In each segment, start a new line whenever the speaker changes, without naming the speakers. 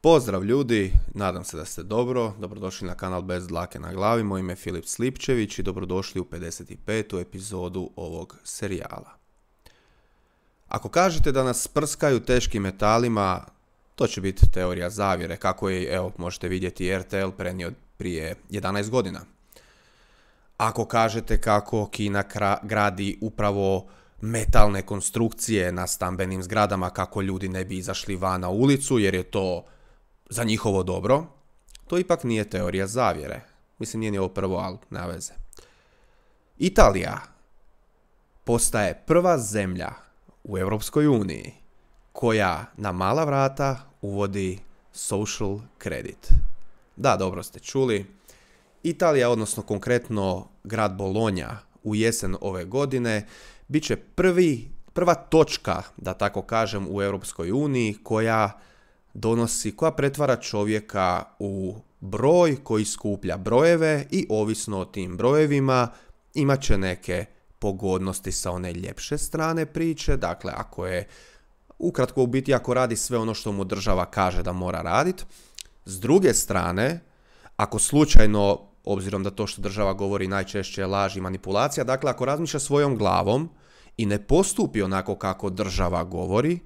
Pozdrav ljudi, nadam se da ste dobro, dobrodošli na kanal Bez dlake na glavi, moje ime je Filip Slipčević i dobrodošli u 55. epizodu ovog serijala. Ako kažete da nas prskaju teškim metalima, to će biti teorija zavjere, kako je, evo, možete vidjeti RTL prenio prije 11 godina. Ako kažete kako Kina gradi upravo metalne konstrukcije na stambenim zgradama kako ljudi ne bi izašli van na ulicu jer je to za njihovo dobro, to ipak nije teorija zavjere. Mislim, nije ni ovo prvo, ali nema veze. Italija postaje prva zemlja u Europskoj uniji koja na mala vrata uvodi social credit. Da, dobro ste čuli. Italija, odnosno konkretno grad Bologna, u jesen ove godine bit će prva točka, da tako kažem, u Europskoj uniji koja pretvara čovjeka u broj koji skuplja brojeve i ovisno o tim brojevima imat će neke pogodnosti sa one ljepše strane priče. Dakle, ako je ukratko u biti ako radi sve ono što mu država kaže da mora raditi. S druge strane, ako slučajno, obzirom da to što država govori najčešće je laž i manipulacija, dakle ako razmišlja svojom glavom i ne postupi onako kako država govori,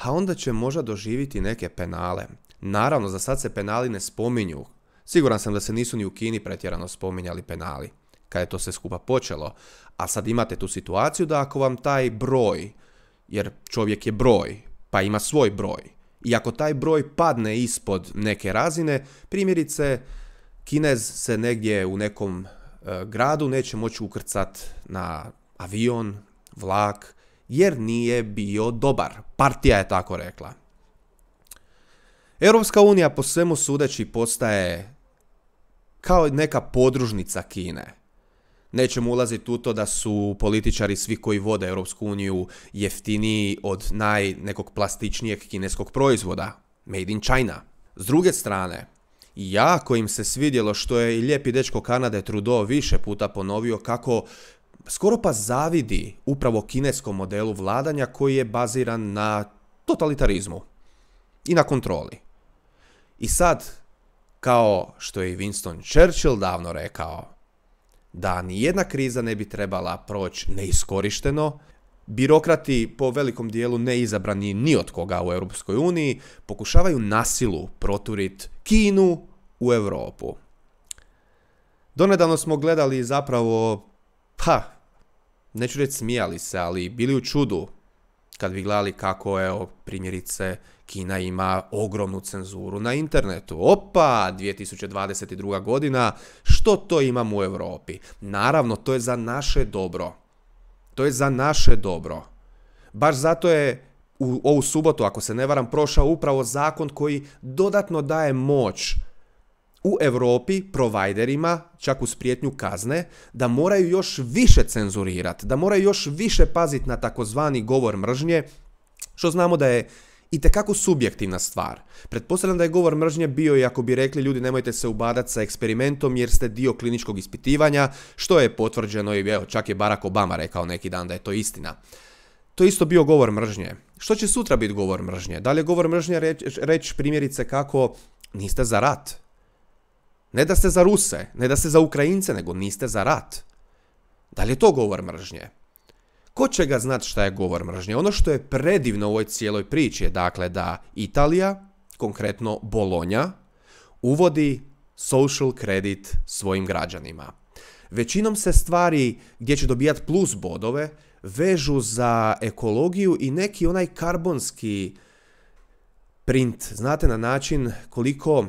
a onda će možda doživjeti neke penale. Naravno, za sad se penali ne spominju. Siguran sam da se nisu ni u Kini pretjerano spominjali penali, kad je to sve skupa počelo. A sad imate tu situaciju da ako vam taj broj, jer čovjek je broj, pa ima svoj broj, i ako taj broj padne ispod neke razine, primjerice, Kinez se negdje u nekom gradu neće moći ukrcat na avion, vlak, jer nije bio dobar. Partija je tako rekla. Europska unija po svemu sudeći postaje kao neka podružnica Kine. Nećemo ulaziti u to da su političari svi koji vode Europsku uniju jeftiniji od nekog plastičnijeg kineskog proizvoda, made in China. S druge strane, jako im se svidjelo što je i lijepi dečko Kanade Trudeau više puta ponovio kako skoro pa zavidi upravo kineskom modelu vladanja koji je baziran na totalitarizmu i na kontroli. I sad, kao što je i Winston Churchill davno rekao, da nijedna kriza ne bi trebala proći neiskorišteno, birokrati po velikom dijelu neizabrani ni od koga u Europskoj uniji pokušavaju na silu proturiti Kinu u Europu. Donedavno smo gledali zapravo, neću reći smijali se, ali bili u čudu kad bi gledali kako, evo, primjerice, Kina ima ogromnu cenzuru na internetu. 2022. godina, što to imamo u Europi? Naravno, to je za naše dobro. To je za naše dobro. Baš zato je u ovu subotu, ako se ne varam, prošao upravo zakon koji dodatno daje moć u Europi provajderima, čak uz prijetnju kazne, da moraju još više cenzurirati, da moraju još više paziti na takozvani govor mržnje, što znamo da je itekako subjektivna stvar. Pretpostavljam da je govor mržnje bio i ako bi rekli ljudi nemojte se ubadati sa eksperimentom jer ste dio kliničkog ispitivanja, što je potvrđeno i evo, čak je Barack Obama rekao neki dan da je to istina. To je isto bio govor mržnje. Što će sutra biti govor mržnje? Da li je govor mržnje reći primjerice kako niste za rat? Ne da ste za Ruse, ne da ste za Ukrajince, nego niste za rat. Da li je to govor mržnje? Ko će ga znati šta je govor mržnje? Ono što je predivno u ovoj cijeloj priči je dakle da Italija, konkretno Bologna, uvodi social credit svojim građanima. Većinom se stvari gdje će dobijati plus bodove vežu za ekologiju i neki onaj karbonski print. Znate, na način koliko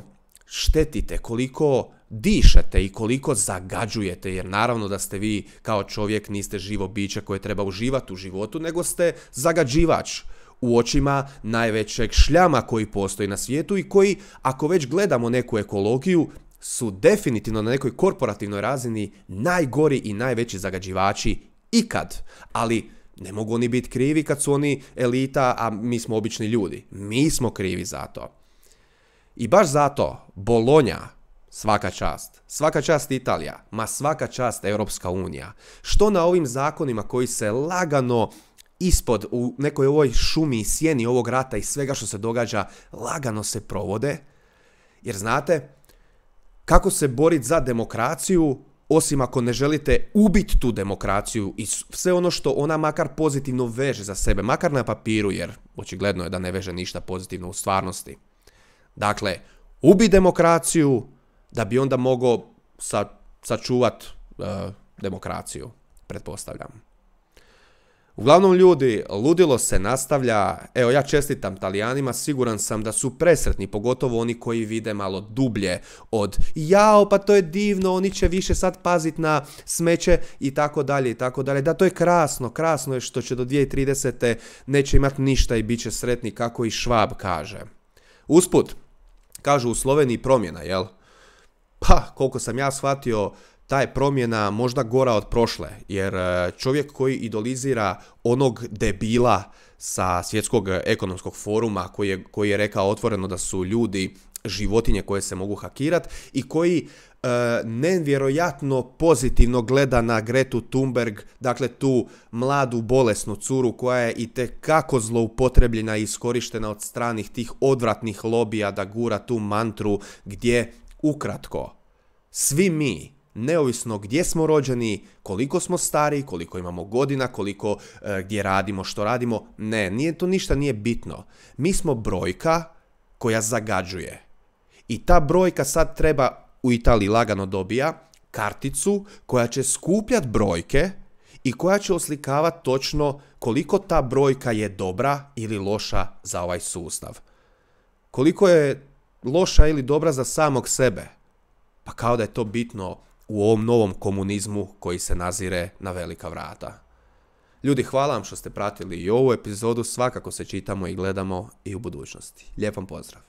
štetite, koliko dišete i koliko zagađujete, jer naravno da ste vi kao čovjek niste živo biće koje treba uživati u životu, nego ste zagađivač u očima najvećeg šljama koji postoji na svijetu i koji, ako već gledamo neku ekologiju, su definitivno na nekoj korporativnoj razini najgori i najveći zagađivači ikad. Ali ne mogu oni biti krivi kad su oni elita, a mi smo obični ljudi. Mi smo krivi za to. I baš zato Bologna, svaka čast Italija, svaka čast Europska unija, što na ovim zakonima koji se lagano ispod, u nekoj ovoj šumi i sjeni ovog rata i svega što se događa, lagano se provode. Jer znate, kako se boriti za demokraciju, osim ako ne želite ubiti tu demokraciju i sve ono što ona makar pozitivno veže za sebe, makar na papiru, jer očigledno je da ne veže ništa pozitivno u stvarnosti. Dakle, ubi demokraciju da bi onda mogao sačuvat demokraciju, pretpostavljam. Uglavnom ljudi, ludilo se nastavlja. Evo, ja čestitam Talijanima, siguran sam da su presretni, pogotovo oni koji vide malo dublje od jao, pa to je divno, oni će više sad pazit na smeće i tako dalje i tako dalje. Da, to je krasno, krasno je što će do 2030. neće imati ništa i bit će sretni, kako i Švab kaže. Usput, kažu u Sloveniji promjena, jel? Pa, koliko sam ja shvatio, ta je promjena možda gora od prošle, jer čovjek koji idolizira onog debila sa Svjetskog ekonomskog foruma, koji je rekao otvoreno da su ljudi životinje koje se mogu hakirati i koji nevjerojatno pozitivno gleda na Gretu Thunberg, dakle tu mladu bolesnu curu koja je itekako zloupotrebljena i iskorištena od stranih tih odvratnih lobija da gura tu mantru gdje, ukratko, svi mi, neovisno gdje smo rođeni, koliko smo stari, koliko imamo godina, koliko gdje radimo, što radimo, to ništa nije bitno. Mi smo brojka koja zagađuje. I ta brojka sad treba, u Italiji lagano dobija, karticu koja će skupljati brojke i koja će oslikavati točno koliko ta brojka je dobra ili loša za ovaj sustav. Koliko je loša ili dobra za samog sebe. Pa kao da je to bitno u ovom novom komunizmu koji se nazire na velika vrata. Ljudi, hvala vam što ste pratili i ovu epizodu, svakako se čitamo i gledamo i u budućnosti. Lijep vam pozdrav!